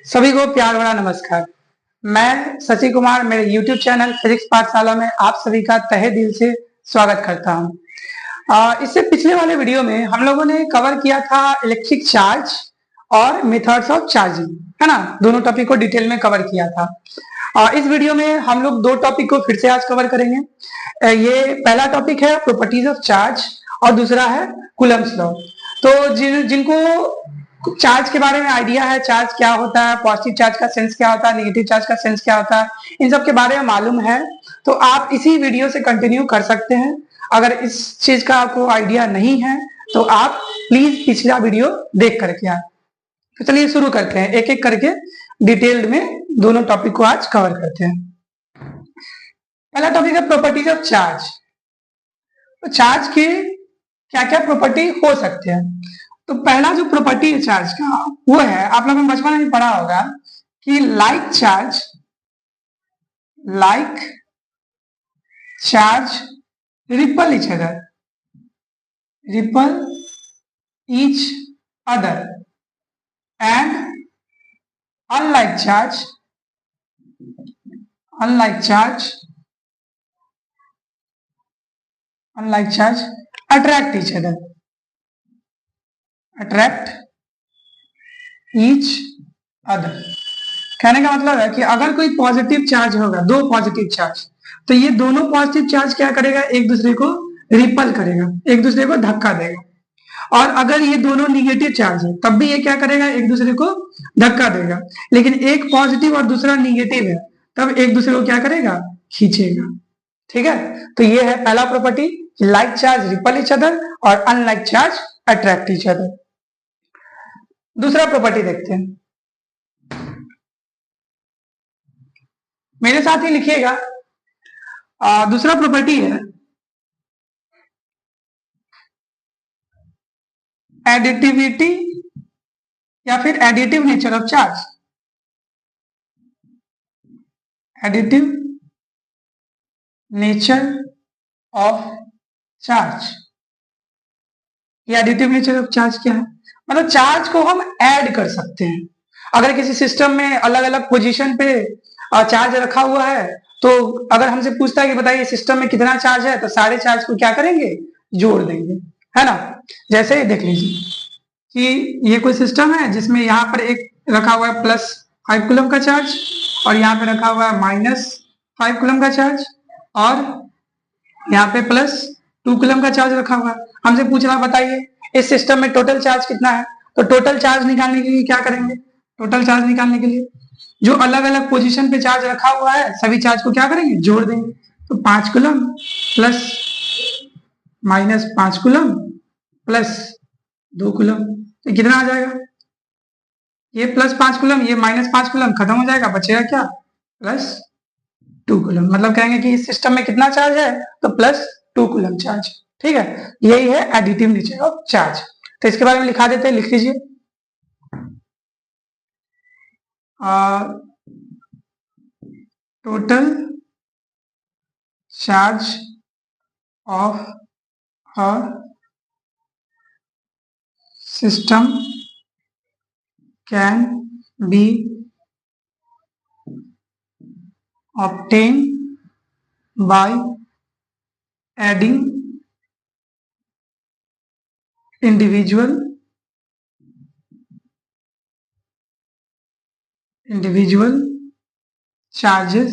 सभी को प्यार भरा नमस्कार। मैं शशि कुमार मेरे YouTube चैनल फिजिक्स पाठशाला में आप सभी का तहे दिल से स्वागत करता हूं। इससे पिछले वाले वीडियो में हम लोगों ने कवर किया था इलेक्ट्रिक चार्ज और मेथड्स ऑफ चार्जिंग, है ना। दोनों टॉपिक को डिटेल में कवर किया था। इस वीडियो में हम लोग दो टॉपिक को फिर से आज कवर करेंगे। ये पहला टॉपिक है प्रॉपर्टीज ऑफ चार्ज और दूसरा है कूलम्ब्स लॉ। तो जिनको चार्ज के बारे में आइडिया है, चार्ज क्या होता है, पॉजिटिव चार्ज का सेंस क्या होता है, नेगेटिव चार्ज का सेंस क्या होता है, इन सब के बारे में मालूम है तो आप इसी वीडियो से कंटिन्यू कर सकते हैं। अगर इस चीज का आपको आइडिया नहीं है तो आप प्लीज पिछला वीडियो देख करके आए। तो चलिए शुरू करते हैं, एक एक करके डिटेल्ड में दोनों टॉपिक को आज कवर करते हैं। पहला टॉपिक है प्रॉपर्टीज ऑफ चार्ज। तो चार्ज के क्या क्या प्रॉपर्टी हो सकते हैं। तो पहला जो प्रॉपर्टी है चार्ज का वो है, आप लोगों ने बचपन में पढ़ा होगा कि like charge repel each other and unlike charge attract each other. कहने का मतलब है कि अगर कोई पॉजिटिव चार्ज होगा, दो पॉजिटिव चार्ज, तो ये दोनों पॉजिटिव चार्ज क्या करेगा, एक दूसरे को रिपल करेगा, एक दूसरे को धक्का देगा। और अगर ये दोनों निगेटिव चार्ज है तब भी ये क्या करेगा, एक दूसरे को धक्का देगा। लेकिन एक पॉजिटिव और दूसरा निगेटिव है तब एक दूसरे को क्या करेगा, खींचेगा। ठीक है, तो ये है पहला property, like charge repel each other और unlike charge attract each other. दूसरा प्रॉपर्टी देखते हैं, मेरे साथ ही लिखिएगा। दूसरा प्रॉपर्टी है एडिटिविटी या फिर additive nature of charge. Additive nature of charge. ये एडिटिव नेचर ऑफ चार्ज क्या है, मतलब चार्ज को हम ऐड कर सकते हैं। अगर किसी सिस्टम में अलग अलग पोजीशन पे चार्ज रखा हुआ है तो अगर हमसे पूछता है कि बताइए सिस्टम में कितना चार्ज है, तो सारे चार्ज को क्या करेंगे, जोड़ देंगे, है ना। जैसे देख लीजिए कि ये कोई सिस्टम है जिसमें यहाँ पर एक रखा हुआ है +5 कूलम का चार्ज और यहाँ पे रखा हुआ है -5 कूलम का चार्ज और यहाँ पे +2 कूलम का चार्ज रखा हुआ है। हमसे पूछ रहा बताइए इस सिस्टम में टोटल चार्ज कितना है। तो टोटल चार्ज निकालने के लिए क्या करेंगे, टोटल चार्ज निकालने के लिए जो अलग अलग पोजीशन पे चार्ज रखा हुआ है सभी चार्ज को क्या करेंगे, जोड़ देंगे। तो 5 coulomb plus -5 coulomb plus 2 coulomb, तो कितना आ जाएगा, ये +5 कूलम ये -5 कूलम खत्म हो जाएगा, बचेगा क्या, +2 कूलम। मतलब कहेंगे कि इस सिस्टम में कितना चार्ज है, तो +2 कूलम चार्ज। ठीक है, यही है एडिटिव नेचर ऑफ चार्ज। तो इसके बारे में लिखा देते हैं, लिख लीजिए। Total charge of a system can be obtained by adding individual charges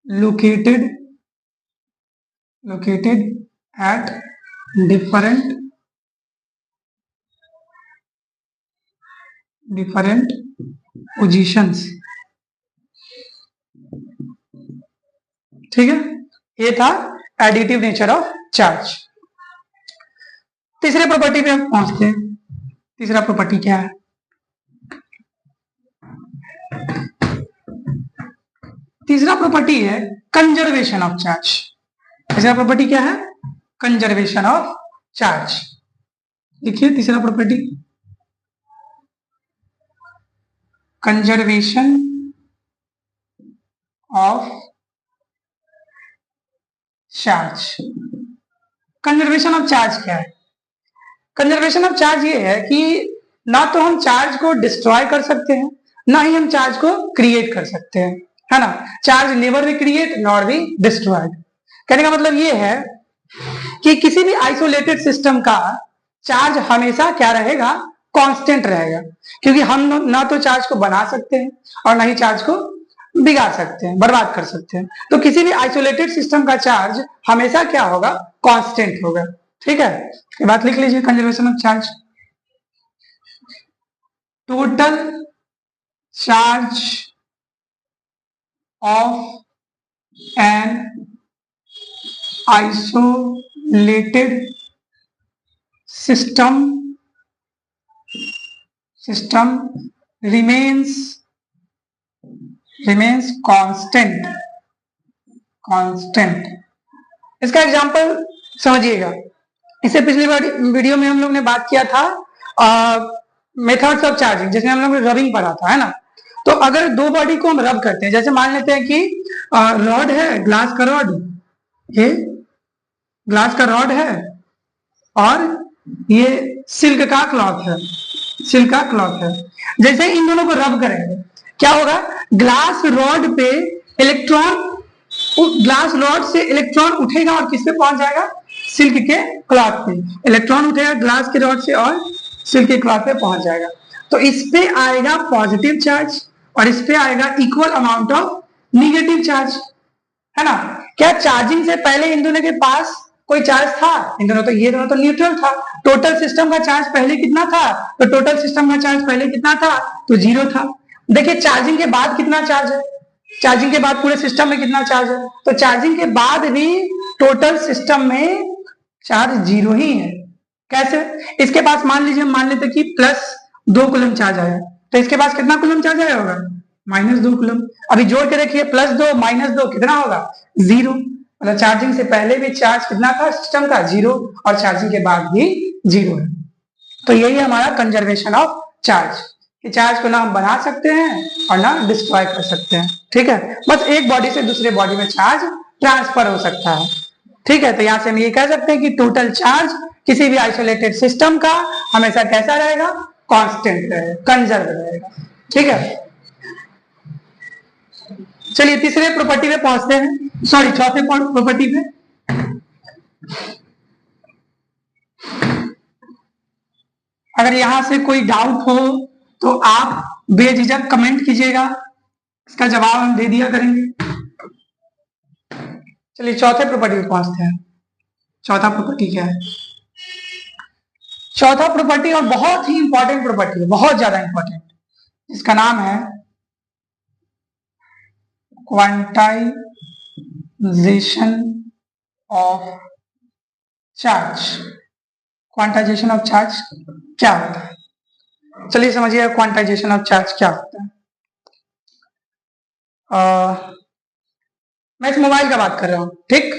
located at different positions। ठीक है, ये था एडिटिव नेचर ऑफ चार्ज। तीसरे प्रॉपर्टी पे हम पहुंचते हैं। तीसरा प्रॉपर्टी क्या है, तीसरा प्रॉपर्टी है कंजर्वेशन ऑफ चार्ज। तीसरा प्रॉपर्टी क्या है, कंजर्वेशन ऑफ चार्ज। देखिए तीसरा property, conservation of charge. Conservation of charge क्या है, कंजर्वेशन ऑफ चार्ज ये है कि ना तो हम चार्ज को डिस्ट्रॉय कर सकते हैं, ना ही हम चार्ज को क्रिएट कर सकते हैं, है ना। Charge never be create nor be destroyed. कहने का मतलब ये है कि किसी भी आइसोलेटेड सिस्टम का चार्ज हमेशा क्या रहेगा, कांस्टेंट रहेगा, क्योंकि हम ना तो चार्ज को बना सकते हैं और ना ही चार्ज को बिगाड़ सकते हैं, बर्बाद कर सकते हैं। तो किसी भी आइसोलेटेड सिस्टम का चार्ज हमेशा क्या होगा, कांस्टेंट होगा। ठीक है, ये बात लिख लीजिए, conservation of charge. Total charge of an isolated system remains constant. इसका एग्जांपल समझिएगा। इससे पिछली वीडियो में हम लोग ने बात किया था मेथड्स ऑफ चार्जिंग, जिसमें हम लोग ने रबिंग पढ़ा था, है ना। तो अगर दो बॉडी को हम रब करते हैं, जैसे मान लेते हैं कि रॉड है, ग्लास का रॉड, ये ग्लास का रॉड है और ये सिल्क का क्लॉथ है, जैसे इन दोनों को रब करेंगे क्या होगा, ग्लास रॉड पे इलेक्ट्रॉन, ग्लास रॉड से इलेक्ट्रॉन उठेगा और किस पे पहुंच जाएगा, सिल्क के क्लॉथ पे। इलेक्ट्रॉन उठेगा ग्लास के रॉड से और सिल्क के क्लॉथ पे पहुंच जाएगा। तो इस पे आएगा पॉजिटिव चार्ज और इस पे आएगा equal amount of negative charge, है ना। क्या चार्जिंग से पहले इन दोनों के पास कोई चार्ज था? इन दोनों तो, ये दोनों तो न्यूट्रल था। टोटल सिस्टम का चार्ज पहले कितना था? तो टोटल सिस्टम का चार्ज पहले कितना था? तो 0 था। देखिए चार्जिंग के बाद कितना चार्ज है, चार्जिंग के बाद पूरे सिस्टम में कितना चार्ज है? तो चार्जिंग के बाद भी टोटल सिस्टम में चार्ज 0 ही है। कैसे? इसके पास मान लीजिए, मान लेते कि +2 कूलम चार्ज आया, तो इसके पास कितना कूलम चार्ज आया होगा? -2 कूलम। अभी जोड़ के देखिए, +2 -2 कितना होगा? 0। मतलब चार्जिंग से पहले भी चार्ज कितना था सिस्टम का? 0, और चार्जिंग के बाद भी 0 है। तो यही है हमारा कंजर्वेशन ऑफ चार्ज, कि चार्ज को ना हम बना सकते हैं और ना डिस्ट्रॉय कर सकते हैं। ठीक है, बस एक बॉडी से दूसरे बॉडी में चार्ज ट्रांसफर हो सकता है। ठीक है, तो यहां से हम ये कह सकते हैं कि टोटल चार्ज किसी भी आइसोलेटेड सिस्टम का हमेशा कैसा रहेगा? कांस्टेंट रहेगा, कंजर्व रहेगा। ठीक है, चलिए तीसरे प्रॉपर्टी पे पहुंचते हैं, सॉरी चौथे प्रॉपर्टी पे। अगर यहां से कोई डाउट हो तो आप बेझिझक कमेंट कीजिएगा, इसका जवाब हम दे दिया करेंगे। चलिए चौथे प्रॉपर्टी पे पहुंचते हैं। चौथा प्रॉपर्टी क्या है? चौथा प्रॉपर्टी और बहुत ही इंपॉर्टेंट प्रॉपर्टी है, बहुत ज्यादा इंपॉर्टेंट, इसका नाम है quantization of charge. Quantization of charge क्या होता है? चलिए समझिए क्वांटाइजेशन ऑफ चार्ज क्या होता है। मैं इस मोबाइल का बात कर रहा हूं, ठीक।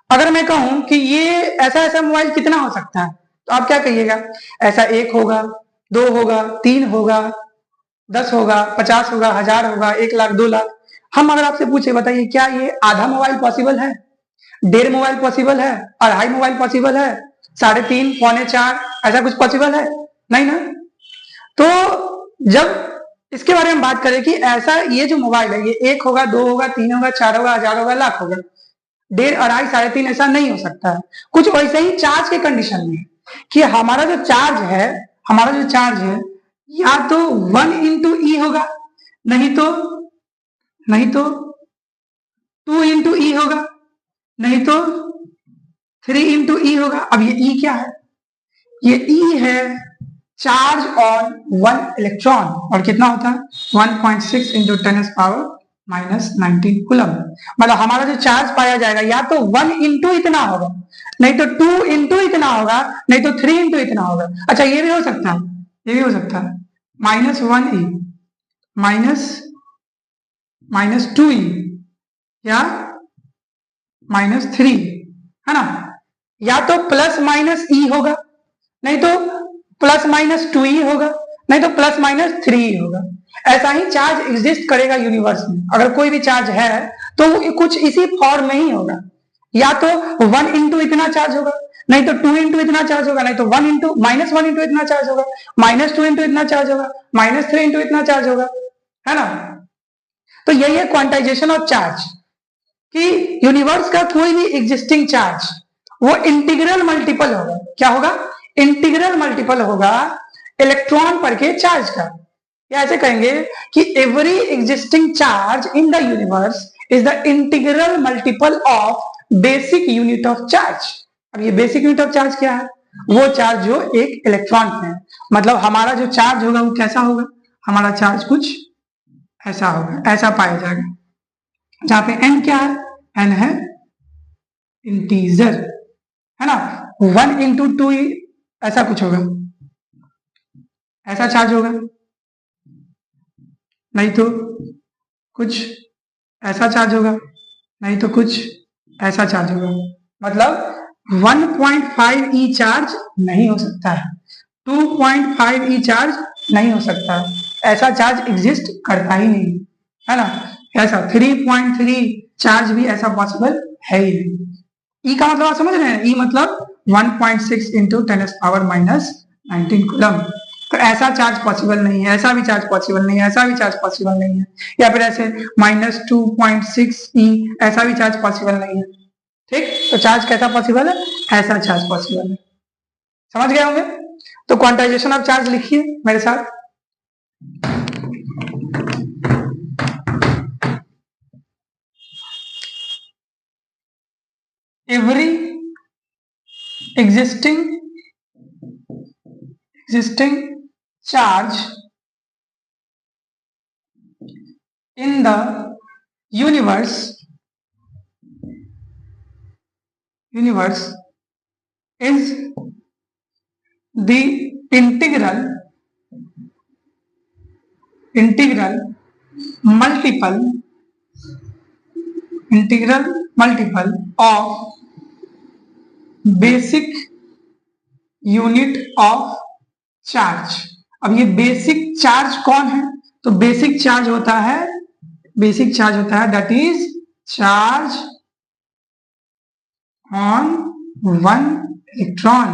अगर मैं कहूं कि ये ऐसा मोबाइल कितना हो सकता है, तो आप क्या कहिएगा? ऐसा 1 होगा, 2 होगा, 3 होगा, 10 होगा, 50 होगा, 1000 होगा, 1 लाख, 2 लाख। हम अगर आपसे पूछे, बताइए क्या ये आधा मोबाइल पॉसिबल है, 1.5 मोबाइल पॉसिबल है, 2.5 मोबाइल पॉसिबल है, 3.5, 4.25, ऐसा कुछ पॉसिबल है? नहीं ना। तो जब इसके बारे में बात करें कि ऐसा ये जो मोबाइल है, ये 1 होगा, 2 होगा, 3 होगा, 4 होगा, 1000 होगा, लाख होगा, 1.5, 2.5, 3.5 ऐसा नहीं हो सकता है। कुछ वैसे ही चार्ज के कंडीशन में कि हमारा जो चार्ज है, या तो 1 × E होगा, नहीं तो 2 × E होगा, नहीं तो 3 × E होगा। अब ये E क्या है? ये E है चार्ज ऑन 1 इलेक्ट्रॉन, और कितना होता है? 1.6 × 10⁻⁻19 कूलम। मतलब हमारा जो चार्ज पाया जाएगा या तो 1 × इतना होगा, नहीं तो 2 × इतना होगा, नहीं तो 3 × इतना होगा। अच्छा ये भी हो सकता है, -1E -2E या -3, है ना। या तो +-E होगा, नहीं तो +-2E होगा, नहीं तो +-3E होगा। ऐसा ही चार्ज एग्जिस्ट करेगा यूनिवर्स में। अगर कोई भी चार्ज है तो कुछ इसी फॉर्म में ही होगा, या तो 1 × इतना चार्ज होगा, नहीं तो 2 इंटू इतना चार्ज होगा, नहीं तो 1 इंटू -1 इंटू इतना चार्ज होगा, -2 इंटू इतना चार्ज होगा, -3 इंटू इतना चार्ज होगा, है ना। तो यही है क्वांटाइजेशन ऑफ चार्ज कि यूनिवर्स का कोई भी एग्जिस्टिंग चार्ज वो इंटीग्रल मल्टीपल होगा। क्या होगा? इंटीग्रल मल्टीपल होगा इलेक्ट्रॉन पर के चार्ज का। या ऐसे कहेंगे कि every existing charge in the universe is the integral multiple of basic unit of charge. अब ये बेसिक यूनिट ऑफ चार्ज क्या है? वो चार्ज जो एक इलेक्ट्रॉन पे है। मतलब हमारा जो चार्ज होगा वो कैसा होगा? हमारा चार्ज कुछ ऐसा होगा, ऐसा पाया जाएगा, जहां पे n क्या है? n है इंटीजर, है ना। 1 इंटू 2 ऐसा कुछ होगा, ऐसा चार्ज होगा, नहीं तो कुछ ऐसा चार्ज होगा, नहीं तो कुछ ऐसा चार्ज होगा। मतलब 1.5 ई चार्ज नहीं हो सकता है, 2.5 ई चार्ज नहीं हो सकता है, ऐसा चार्ज एग्जिस्ट करता ही नहीं, है ना। ऐसा 3.3 चार्ज भी ऐसा पॉसिबल है ही नहीं। ई का मतलब आप समझ रहे हैं? ई मतलब 1.6 इंटू 10⁻⁻19 कूलम। तो ऐसा चार्ज पॉसिबल नहीं है, ऐसा भी चार्ज पॉसिबल नहीं है, ऐसा भी चार्ज पॉसिबल नहीं है, या फिर ऐसे -2.6 ई ऐसा भी चार्ज पॉसिबल नहीं है। ठीक, तो चार्ज कैसा पॉसिबल है? ऐसा चार्ज पॉसिबल है। समझ गए होंगे? तो क्वांटाइजेशन ऑफ चार्ज लिखिए मेरे साथ। Every existing charge in the universe is the integral multiple of basic unit of charge. अब ये बेसिक चार्ज कौन है? तो बेसिक चार्ज होता है that is charge on 1 electron.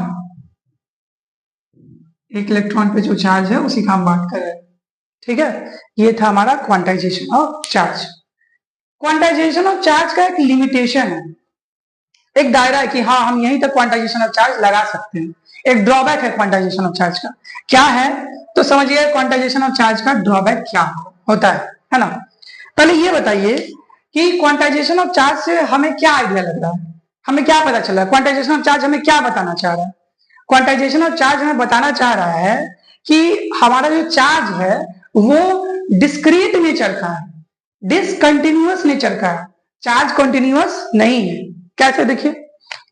एक इलेक्ट्रॉन पे जो चार्ज है उसी का हम बात कर रहे हैं। ठीक है, ये था हमारा quantization of charge. Quantization of charge का एक लिमिटेशन है, एक दायरा है कि हाँ हम यहीं तक क्वांटाइजेशन ऑफ चार्ज लगा सकते हैं। एक ड्रॉबैक है क्वांटाइजेशन ऑफ चार्ज का। क्या है? तो समझिए क्वांटाइजेशन ऑफ चार्ज का ड्रॉबैक क्या होता है ना। पहले ये बताइए कि क्वांटाइजेशन ऑफ चार्ज से हमें क्या आइडिया लग रहा है, हमें क्या पता चल रहा है? क्वांटाइजेशन ऑफ चार्ज हमें क्या बताना चाह रहा है? क्वांटाइजेशन ऑफ चार्ज हमें बताना चाह रहा है कि हमारा जो चार्ज है वो डिस्क्रीट नेचर का है, डिसकंटिन्यूअस नेचर का है, चार्ज कंटिन्यूअस नहीं है। कैसे? देखिए,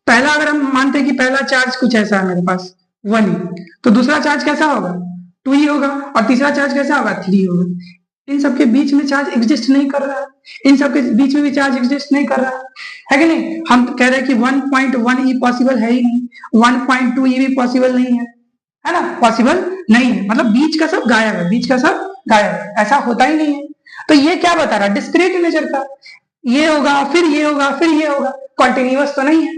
पहला अगर हम मानते हैं कि पहला चार्ज कुछ ऐसा है मेरे पास 1 ही, तो दूसरा चार्ज कैसा होगा? 2 ही होगा, और तीसरा चार्ज कैसा होगा? 3 होगा। इन सबके बीच में चार्ज एग्जिस्ट नहीं कर रहा है, इन सबके बीच में भी चार्ज एग्जिस्ट नहीं कर रहा है कि नहीं? हम कह रहे हैं कि 1.1 ई पॉसिबल है ही नहीं, 1.2 ई भी पॉसिबल नहीं है ना, पॉसिबल नहीं है। मतलब बीच का सब गायब है, बीच का सब गायब है, ऐसा होता ही नहीं है। तो ये क्या बता रहा है? डिस्क्रीट नेचर का। ये होगा, फिर ये होगा, फिर ये होगा, कॉन्टिन्यूअस तो नहीं है,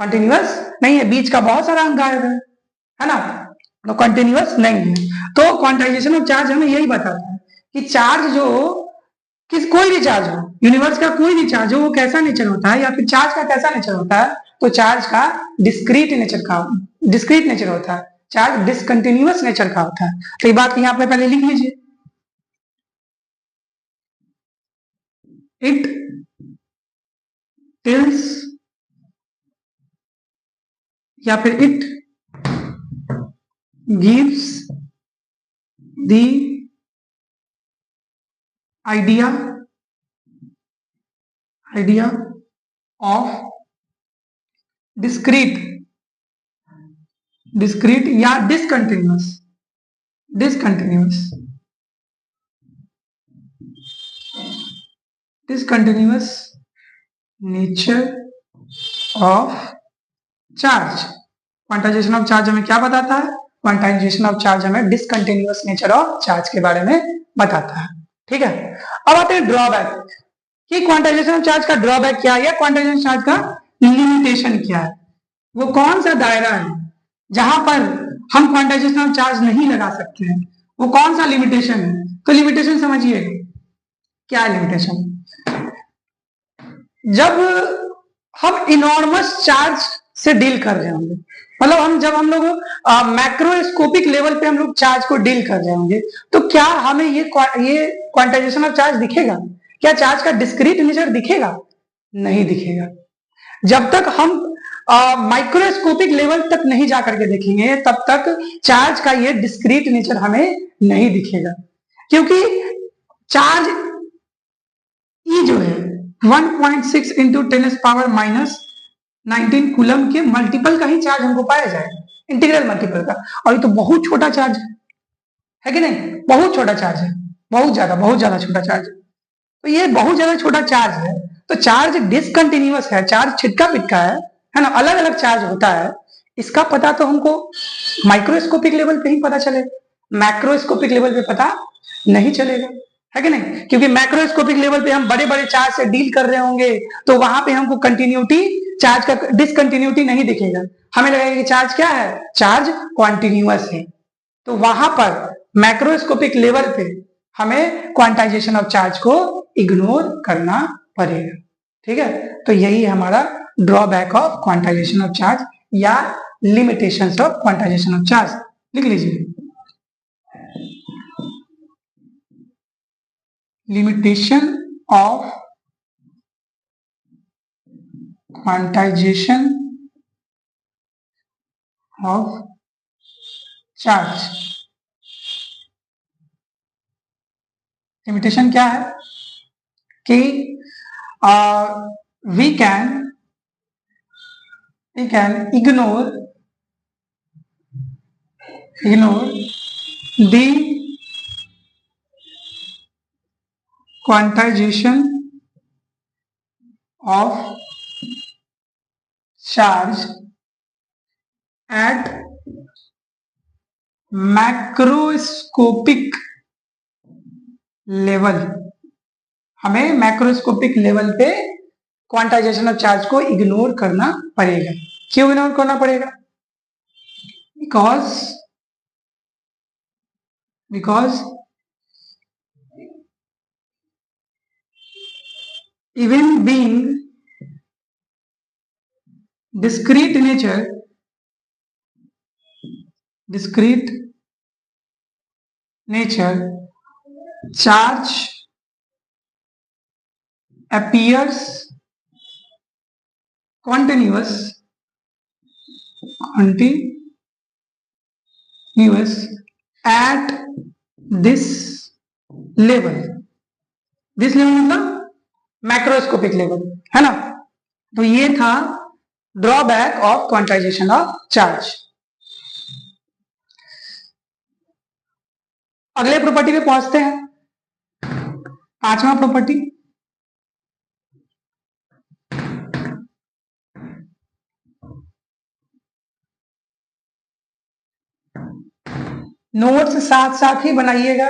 कॉन्टिन्यूअस नहीं है, बीच का बहुत सारा अंग गायब है ना, तो कॉन्टिन्यूअस नहीं है। तो क्वांटाइजेशन ऑफ चार्ज हमें यही बताता है कि चार्ज जो कोई भी चार्ज हो, यूनिवर्स का कोई भी चार्ज हो, वो कैसा नेचर होता है, या फिर चार्ज का कैसा नेचर होता है? तो चार्ज का डिस्क्रीट नेचर होता है, चार्ज डिसकंटिन्यूअस नेचर का होता है। तो ये बात यहाँ पे पहले लिख लीजिए। इट टिल्स या फिर it gives the idea of discrete या discontinuous nature of charge। Quantization of charge हमें क्या बताता है? क्वांटाइजेशन ऑफ चार्ज हमें डिसकंटिन्यूअस नेचर ऑफ चार्ज के बारे में बताता है। ठीक है, अब आते हैं ड्रॉबैक कि क्वांटाइजेशन ऑफ चार्ज का ड्रॉबैक क्या है, या क्वांटाइजेशन चार्ज का लिमिटेशन क्या है। वो कौन सा दायरा है जहां पर हम क्वांटाइजेशन ऑफ चार्ज नहीं लगा सकते हैं, वो कौन सा लिमिटेशन है। तो लिमिटेशन समझिए क्या है लिमिटेशन। जब हम इनॉर्मस चार्ज से डील कर रहे होंगे, मतलब हम लोग मैक्रोस्कोपिक लेवल पे हम लोग चार्ज को डील कर रहे होंगे, तो क्या हमें ये क्वांटाइजेशन ऑफ चार्ज दिखेगा? क्या चार्ज का डिस्क्रीट नेचर दिखेगा? नहीं दिखेगा। जब तक हम माइक्रोस्कोपिक लेवल तक नहीं जाकर के देखेंगे तब तक चार्ज का ये डिस्क्रीट नेचर हमें नहीं दिखेगा, क्योंकि चार्ज ई जो है 1.6 इंटू 10⁻⁻19 कूलम के मल्टीपल का ही चार्ज हमको पाया जाएगा, इंटीग्रल मल्टीपल का। और ये तो बहुत छोटा चार्ज है कि नहीं, बहुत छोटा चार्ज है, बहुत ज्यादा छोटा चार्ज है। तो ये बहुत ज्यादा छोटा चार्ज है, तो चार्ज डिसकंटिन्यूअस है, चार्ज छिटका पिटका है ना, अलग अलग चार्ज होता है। इसका पता तो हमको माइक्रोस्कोपिक लेवल पे ही पता चलेगा, मैक्रोस्कोपिक लेवल पे पता नहीं चलेगा, है कि नहीं। क्योंकि मैक्रोस्कोपिक लेवल पे हम बड़े बड़े चार्ज से डील कर रहे होंगे, तो वहां पे हमको कंटिन्यूटी, चार्ज का डिसकंटिन्यूटी नहीं दिखेगा, हमें लगेगा कि चार्ज क्या है, चार्ज कॉन्टिन्यूअस है। तो वहां पर मैक्रोस्कोपिक लेवल पे हमें क्वांटाइजेशन ऑफ चार्ज को इग्नोर करना पड़ेगा, ठीक है। तो यही हमारा drawback of quantization of charge या limitations of quantization of charge. लिख लीजिए, limitation of quantization of charge. Limitation क्या है कि we can ignore the quantization of charge at macroscopic level. हमें मैक्रोस्कोपिक लेवल पे क्वांटाइजेशन ऑफ चार्ज को ignore करना पड़ेगा। क्यों इग्नोर करना पड़ेगा? Because even being discrete nature, charge appears continuous at this level। This level मतलब मैक्रोस्कोपिक लेवल, है ना। तो ये था drawback of quantization of charge. अगले प्रॉपर्टी पे पहुंचते हैं, पांचवा प्रॉपर्टी। नोट्स साथ साथ ही बनाइएगा,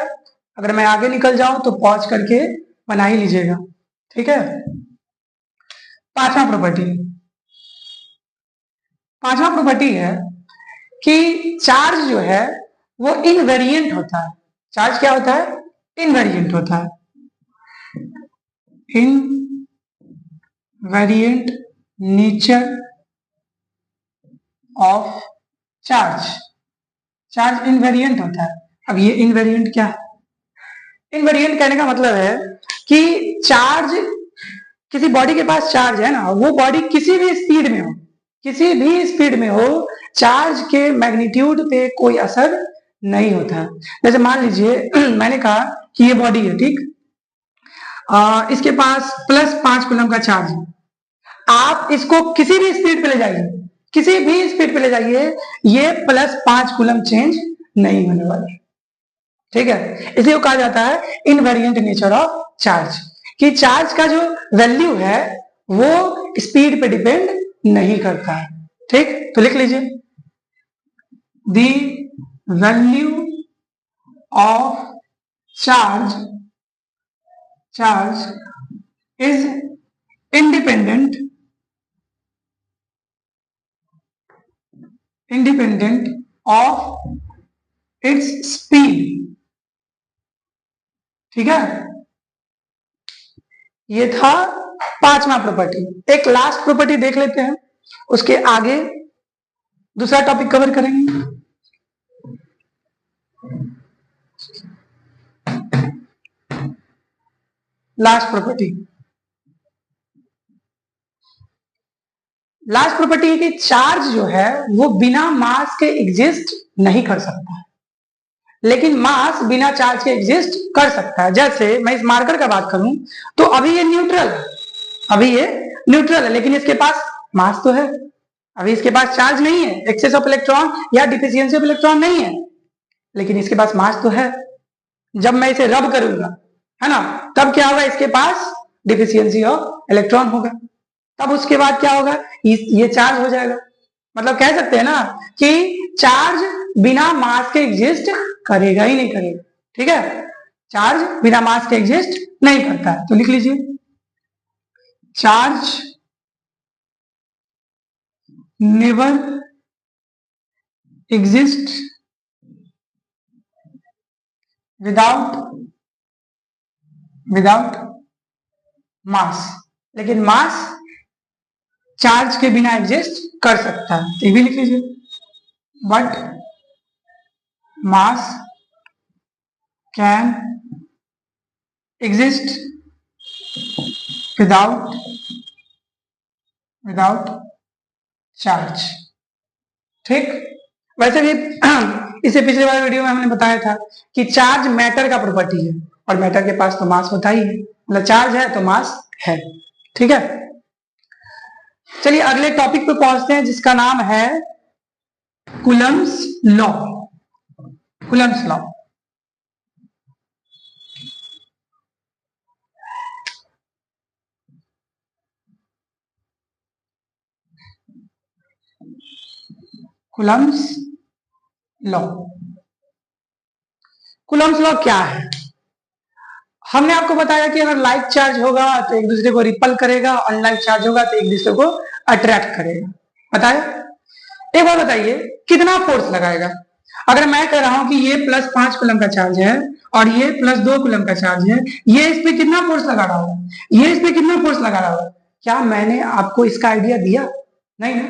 अगर मैं आगे निकल जाऊं तो पॉज करके बना ही लीजिएगा, ठीक है। पांचवा प्रॉपर्टी है कि चार्ज जो है वो इनवेरिएंट होता है। चार्ज क्या होता है? इनवेरिएंट होता है। Invariant nature of charge invariant होता है। अब ये इनवेरिएंट क्या है? इनवेरिएंट कहने का मतलब है कि चार्ज, किसी बॉडी के पास चार्ज है ना, वो बॉडी किसी भी स्पीड में हो, चार्ज के मैग्नीट्यूड पे कोई असर नहीं होता। जैसे मान लीजिए मैंने कहा कि ये बॉडी है, ठीक, इसके पास +5 कूलम का चार्ज है। आप इसको किसी भी स्पीड पे ले जाइए, ये +5 कूलम चेंज नहीं होने वाला, ठीक है। इसलिए वो कहा जाता है इनवेरिएंट नेचर ऑफ चार्ज, कि चार्ज का जो वैल्यू है वो स्पीड पे डिपेंड नहीं करता है, ठीक। तो लिख लीजिए, the value of charge is independent independent of its speed। ठीक है, ये था पांचवा प्रॉपर्टी। एक लास्ट प्रॉपर्टी देख लेते हैं, उसके आगे दूसरा टॉपिक कवर करेंगे। लास्ट प्रॉपर्टी है कि चार्ज जो है वो बिना मास के एग्जिस्ट नहीं कर सकता है, लेकिन मास बिना चार्ज के एग्जिस्ट कर सकता है। जैसे मैं इस मार्कर का बात करूं तो अभी ये न्यूट्रल है, लेकिन इसके पास मास तो है। अभी इसके पास चार्ज नहीं है, एक्सेस ऑफ इलेक्ट्रॉन या डिफिशियंसी ऑफ इलेक्ट्रॉन नहीं है, लेकिन इसके पास मास तो है। जब मैं इसे रब करूंगा, है ना, तब क्या होगा, इसके पास डिफिशियंसी ऑफ इलेक्ट्रॉन होगा। तब उसके बाद क्या होगा, ये चार्ज हो जाएगा। मतलब कह सकते हैं ना कि चार्ज बिना मास के एग्जिस्ट करेगा ही नहीं करेगा। ठीक है, चार्ज बिना मास के एग्जिस्ट नहीं करता है। तो लिख लीजिए, चार्ज नेवर एग्जिस्ट विदाउट मास, लेकिन मास चार्ज के बिना एग्जिस्ट कर सकता है। ये भी लिख लीजिए, but mass can exist without charge. ठीक, वैसे भी इसे पिछले वाले वीडियो में हमने बताया था कि चार्ज मैटर का प्रॉपर्टी है, और मैटर के पास तो मास होता ही है, मतलब चार्ज है तो मास है। ठीक है, चलिए अगले टॉपिक पे पहुंचते हैं, जिसका नाम है Coulomb's law. Coulomb's law Coulomb's law Coulomb's law क्या है? हमने आपको बताया कि अगर लाइक चार्ज होगा तो एक दूसरे को रिपल करेगा, अनलाइक चार्ज होगा तो एक दूसरे को अट्रैक्ट करेगा। बताया? एक बार बताइए, कितना फोर्स लगाएगा? अगर मैं कह रहा हूं कि ये +5 कूलम का चार्ज है और ये +2 कूलम का चार्ज है, ये इस पे कितना फोर्स लगा रहा होगा, ये इस पे कितना फोर्स लगा रहा होगा? क्या मैंने आपको इसका आइडिया दिया? नहीं ना।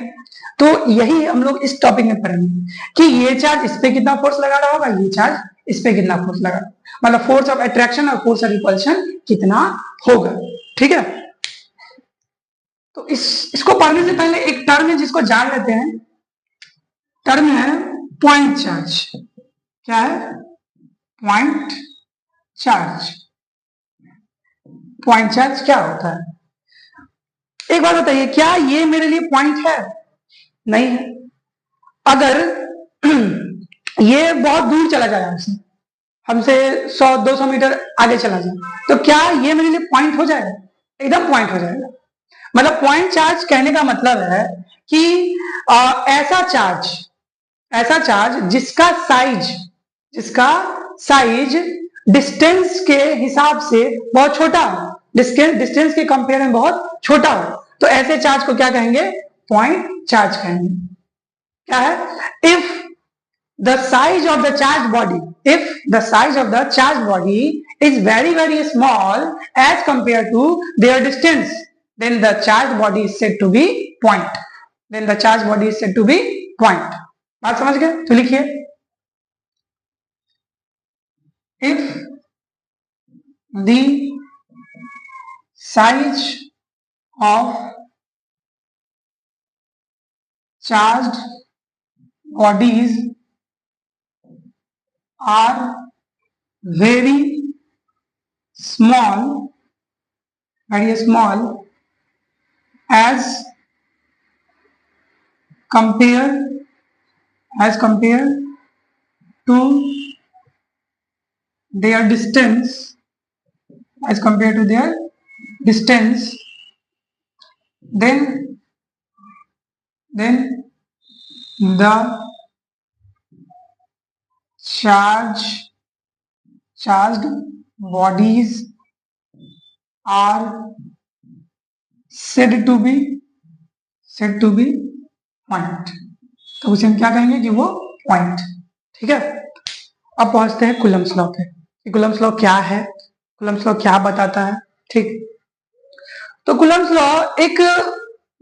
तो यही हम लोग इस टॉपिक में पढ़ेंगे कि ये चार्ज इस पे कितना फोर्स लगा रहा होगा, ये चार्ज इस पे कितना फोर्स लगा, मतलब फोर्स ऑफ अट्रैक्शन और फोर्स ऑफ रिपल्शन कितना होगा। ठीक है, तो इसको पढ़ने से पहले एक टर्म है जिसको जान लेते हैं। टर्म है पॉइंट चार्ज। क्या है? Point charge. पॉइंट चार्ज क्या होता है? एक बात बताइए, क्या ये मेरे लिए पॉइंट है? नहीं है। अगर ये बहुत दूर चला जाए हमसे 100-200 मीटर आगे चला जाए, तो क्या ये मेरे लिए पॉइंट हो जाएगा? एकदम पॉइंट हो जाएगा। मतलब पॉइंट चार्ज कहने का मतलब है कि ऐसा चार्ज जिसका साइज डिस्टेंस के हिसाब से बहुत छोटा हो, डिस्टेंस के कंपेयर में बहुत छोटा हो, तो ऐसे चार्ज को क्या कहेंगे? पॉइंट चार्ज कहेंगे। क्या है? If the size of the charged body is very small as compared to their distance, then the charged body is said to be point. बात समझ गए? तो लिखिए, if the size of charged bodies are very small as compared to their distance, then the charged bodies are said to be point. तो उसे हम क्या कहेंगे कि वो पॉइंट। ठीक है, अब पहुंचते हैं कूलम्ब्स लॉ पे। कूलम्ब्स लॉ क्या है, कूलम्ब्स लॉ क्या बताता है। ठीक, तो कूलम्ब्स लॉ एक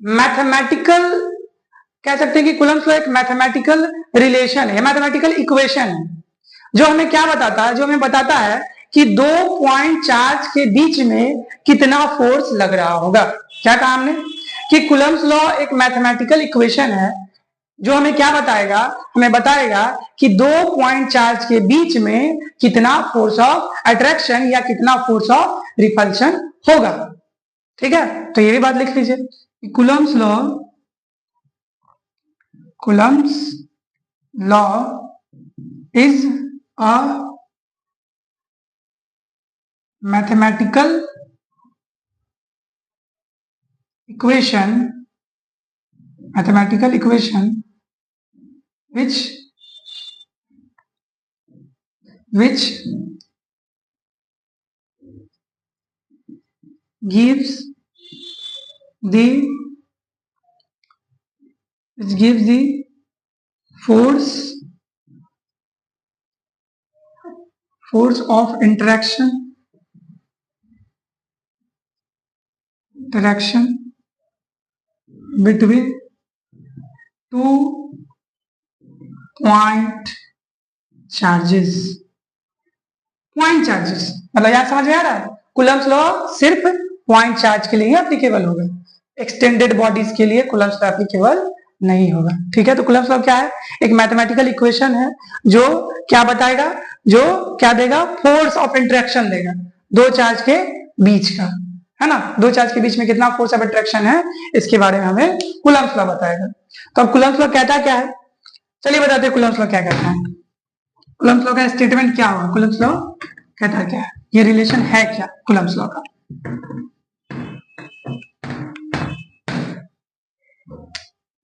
मैथमेटिकल, कह सकते हैं कि कूलम्ब्स लॉ एक मैथमेटिकल रिलेशन है, मैथमेटिकल इक्वेशन है, जो हमें क्या बताता है, जो हमें बताता है कि दो पॉइंट चार्ज के बीच में कितना फोर्स लग रहा होगा। क्या कहा हमने कि कूलम्ब्स लॉ एक मैथमेटिकल इक्वेशन है जो हमें क्या बताएगा, हमें बताएगा कि दो पॉइंट चार्ज के बीच में कितना फोर्स ऑफ अट्रैक्शन या कितना फोर्स ऑफ रिपल्शन होगा। ठीक है, तो ये भी बात लिख लीजिए, Coulomb's law, Coulomb's law is a mathematical equation, mathematical equation which gives the force of interaction between two point charges। Point charges मतलब यार समझ में आ रहा है, कूलम्ब्स लॉ सिर्फ पॉइंट चार्ज के लिए ही एप्लीकेबल होगा, एक्सटेंडेड बॉडीज के लिए कूलम्ब्स लॉ एप्लीकेबल नहीं होगा। ठीक है, तो कूलम्ब्स लॉ क्या है, एक मैथमेटिकल इक्वेशन है जो क्या बताएगा, जो क्या देगा, फोर्स ऑफ इंटरेक्शन देगा दो चार्ज के बीच का, है ना, दो चार्ज के बीच में कितना फोर्स ऑफ अट्रैक्शन है, इसके बारे में हमें कूलम्ब्स लॉ बताएगा। तो अब कूलम्ब्स लॉ कहता क्या है, चलिए बताते हैं कूलम्ब्स लॉ क्या कहता है। कूलम्ब्स लॉ का स्टेटमेंट क्या होगा, कूलम्ब्स लॉ कहता क्या है, ये रिलेशन है क्या कूलम्ब्स लॉ का।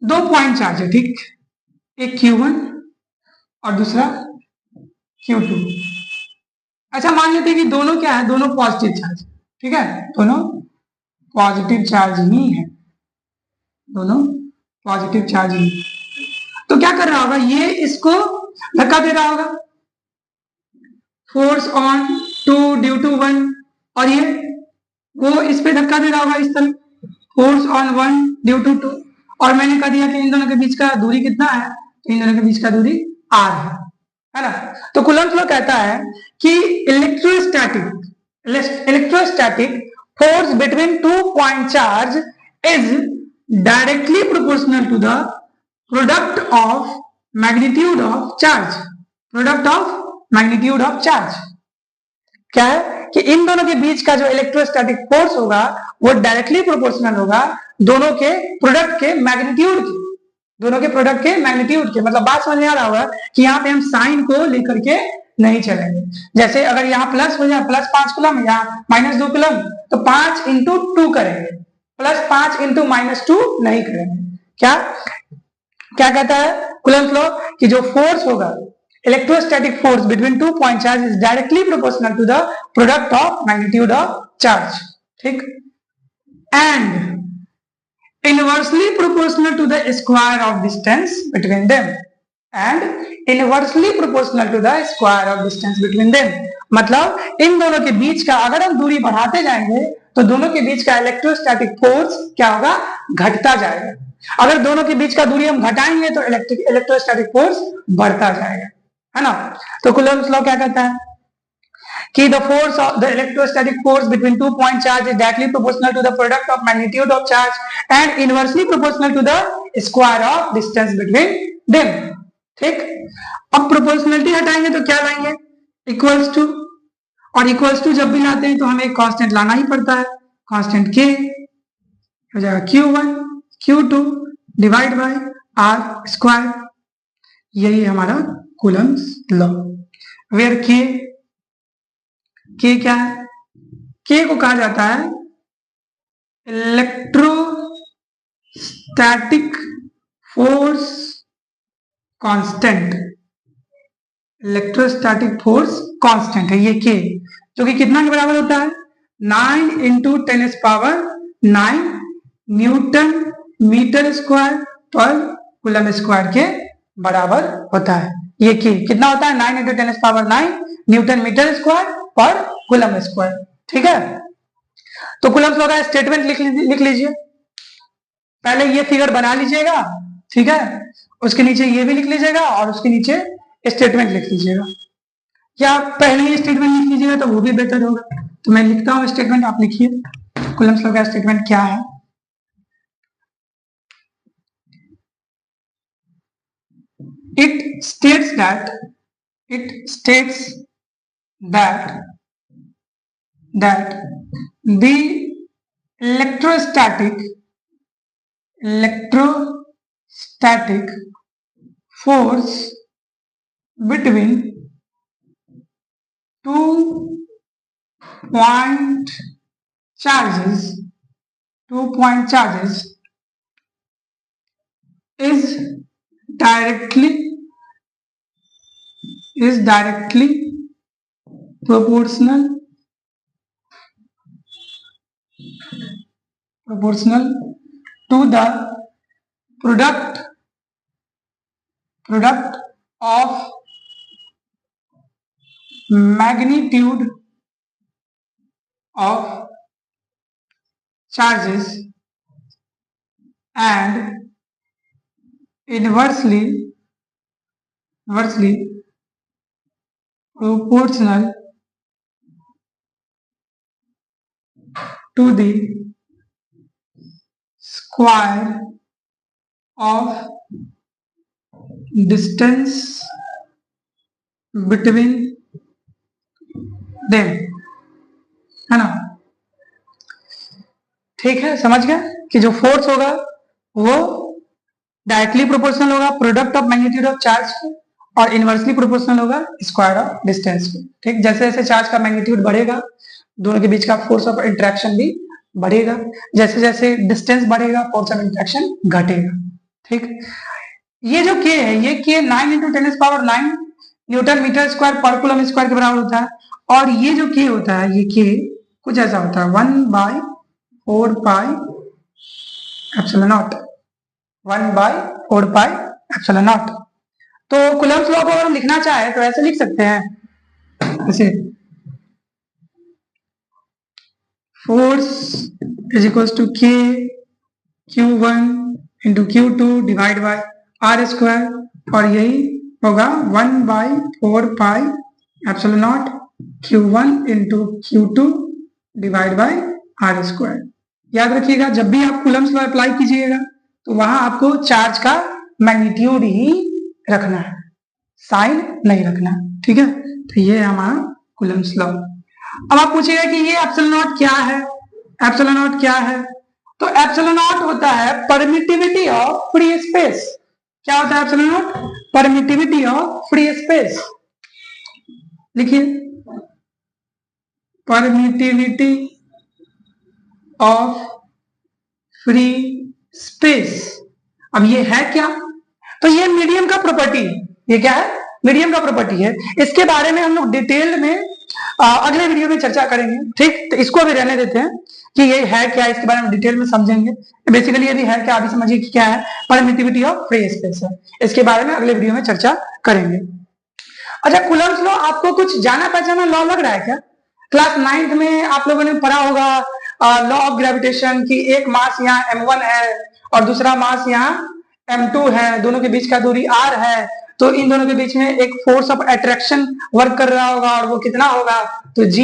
दो पॉइंट चार्ज है, ठीक, एक Q1 और दूसरा Q2। अच्छा, मान लेते हैं कि दोनों क्या है, दोनों पॉजिटिव चार्ज, ठीक है, दोनों पॉजिटिव चार्ज ही है, दोनों पॉजिटिव चार्ज ही। तो क्या कर रहा होगा, ये इसको धक्का दे रहा होगा, फोर्स ऑन 2 ड्यू टू 1, और ये वो इस पे धक्का दे रहा होगा इस तरह, फोर्स ऑन 1 ड्यू टू 2, और मैंने कह दिया कि इन दोनों के बीच का दूरी कितना है, तो इन दोनों के बीच का दूरी r है ना। तो कूलम्ब्स लॉ कहता है कि electrostatic force between two point charge is directly proportional to the product of magnitude of charge, product of magnitude of charge. क्या है कि इन दोनों के बीच का जो इलेक्ट्रोस्टैटिक फोर्स होगा वो डायरेक्टली प्रोपोर्शनल होगा दोनों के प्रोडक्ट के मैग्नीट्यूड के, दोनों के प्रोडक्ट के मैग्नीट्यूड के। मतलब बात समझ में आ रहा होगा कि यहाँ पे हम साइन को लेकर के नहीं चलेंगे, जैसे अगर यहाँ प्लस हो जाए प्लस 5 कूलम, यहाँ -2 कूलम, तो 5 इंटू 2 करेंगे, प्लस 5 इंटू -2 नहीं करेंगे। क्या क्या कहता है कूलम्ब्स लॉ कि जो फोर्स होगा, electrostatic force between two point charge is directly proportional to the product of magnitude of charge, ठीक, and inversely proportional to the square of distance between them, and inversely proportional to the square of distance between them। मतलब इन दोनों के बीच का अगर हम दूरी बढ़ाते जाएंगे तो दोनों के बीच का इलेक्ट्रोस्टैटिक फोर्स क्या होगा, घटता जाएगा। अगर दोनों के बीच का दूरी हम घटाएंगे तो इलेक्ट्रोस्टैटिक फोर्स बढ़ता जाएगा, है ना। तो कूलम्ब्स लॉ क्या कहता है कि the force of the electrostatic force between two point charge is directly proportional to the product of magnitude of charge and inversely proportional to the square of distance between them, ठीक। अब proportionality हटाएंगे तो क्या लाएंगे, equals to, और equals to जब भी लाते हैं तो हमें एक कांस्टेंट लाना ही पड़ता है, कांस्टेंट k हो जाएगा Q1 Q2 divide by r square. यही हमारा कूलम्ब्स लॉ, वेयर के क्या है, के को कहा जाता है electrostatic force constant, electrostatic force constant है ये के, जो कि कितना के बराबर होता है 9 इंटू 10⁹ न्यूटन मीटर स्क्वायर पर कूलम स्क्वायर के बराबर होता है। ये के कितना होता है 9 × 10⁹ न्यूटन मीटर स्क्वायर पर कूलम स्क्वायर। ठीक है, तो कूलम्स लॉ का स्टेटमेंट लिख लीजिए। पहले ये फिगर बना लीजिएगा, ठीक है, उसके नीचे ये भी लिख लीजिएगा और उसके नीचे स्टेटमेंट लिख लीजिएगा, या पहले ही स्टेटमेंट लिख लीजिएगा तो वो भी बेटर होगा। तो मैं लिखता हूं स्टेटमेंट, आप लिखिए कूलम्स लॉ का स्टेटमेंट क्या है। It states that the electrostatic force between 2 point charges is directly proportional to the product of magnitude of charges and inversely proportional to the square of distance between them, है ना। ठीक है, समझ गए कि जो फोर्स होगा वो डायरेक्टली प्रोपोर्शनल होगा product of magnitude of charge को, और इनवर्सली प्रोपोर्शनल होगा स्क्वायर ऑफ डिस्टेंस को। ठीक, जैसे जैसे चार्ज का मैग्नीट्यूड बढ़ेगा दोनों के बीच का फोर्स ऑफ इंटरेक्शन भी बढ़ेगा, जैसे जैसे डिस्टेंस बढ़ेगा फोर्स ऑफ इंटरेक्शन घटेगा। ठीक, ये जो के है ये के 9 × 10⁹ न्यूटन मीटर स्क्वायर पर कूलम स्क्वायर के बराबर होता है, और ये जो के होता है ये के कुछ ऐसा होता है 1/4πε0। तो कूलम्स लॉ को अगर हम लिखना चाहे तो ऐसे लिख सकते हैं, ऐसे फोर्स इज इक्वल टू के Q1 × Q2 divide by R square, और यही होगा 1/4πε0 Q1 × Q2 divide by R square. याद रखिएगा जब भी आप कूलम्स लॉ अप्लाई कीजिएगा तो वहां आपको चार्ज का मैग्नीट्यूड ही रखना है, साइन नहीं रखना। ठीक है, तो ये हमारा कूलम्स लॉ। अब आप पूछिएगा कि ये एप्सिलॉन नॉट क्या है, एप्सिलॉन नॉट क्या है, तो एप्सिलॉन नॉट होता है परमिटिविटी ऑफ फ्री स्पेस। क्या होता है epsilon not? Permittivity of free space. लिखिए परमिटिविटी ऑफ फ्री स्पेस। अब ये है क्या? तो ये मीडियम का प्रॉपर्टी है। ये क्या है? मीडियम का प्रॉपर्टी है। इसके बारे में हम लोग डिटेल में अगले वीडियो में चर्चा करेंगे। ठीक, तो इसको अभी रहने देते हैं कि ये है क्या, इसके बारे में डिटेल में समझेंगे। बेसिकली यदि है क्या, अभी समझिए कि क्या है, परमिटिविटी ऑफ फ्री स्पेस है। इसके बारे में अगले वीडियो में चर्चा करेंगे। अच्छा, कूलम्स लॉ आपको कुछ जाना पहचाना लॉ लग रहा है क्या? क्लास 9th में आप लोगों ने पढ़ा होगा लॉ ऑफ ग्रेविटेशन की एक मास यहाँ m1 है और दूसरा मास यहाँ m2 है, दोनों के बीच का दूरी r है, तो इन दोनों के बीच में एक फोर्स ऑफ अट्रैक्शन वर्क कर रहा होगा और वो कितना होगा? तो G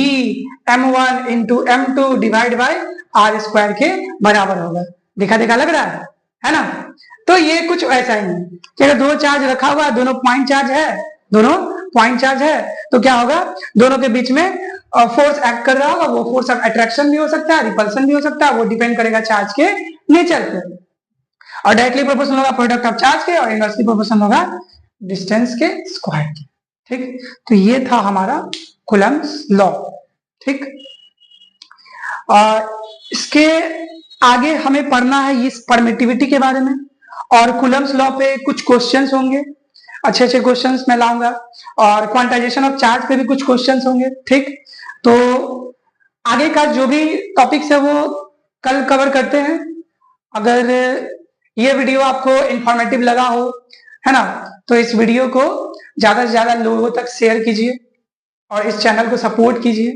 m1 × m2 divide by r square के बराबर होगा। देखा देखा लग रहा है ना? तो ये कुछ ऐसा ही है कि अगर दो चार्ज रखा हुआ है, दोनों पॉइंट चार्ज है, तो क्या होगा? दोनों के बीच में फोर्स एक्ट कर रहा होगा। वो फोर्स ऑफ अट्रैक्शन भी हो सकता है, रिपल्सन भी हो सकता है, वो डिपेंड करेगा चार्ज के नेचर पे। और डायरेक्टली प्रोपोर्शनल होगा प्रोडक्ट ऑफ चार्ज के, और इनवर्सली प्रोपोर्शनल होगा डिस्टेंस के स्क्वायर के। ठीक, तो ये था हमारा कूलम्स लॉ। ठीक, और इसके आगे हमें पढ़ना है इस परमिटिविटी के बारे में, और कूलम्स लॉ पे कुछ क्वेश्चंस होंगे, अच्छे अच्छे क्वेश्चंस मैं लाऊंगा, और क्वांटाइजेशन ऑफ चार्ज पे भी कुछ क्वेश्चंस होंगे। ठीक, तो आगे का जो भी टॉपिक्स है वो कल कवर करते हैं। अगर ये वीडियो आपको इंफॉर्मेटिव लगा हो, है ना। तो इस वीडियो को ज्यादा से ज्यादा लोगों तक शेयर कीजिए और इस चैनल को सपोर्ट कीजिए।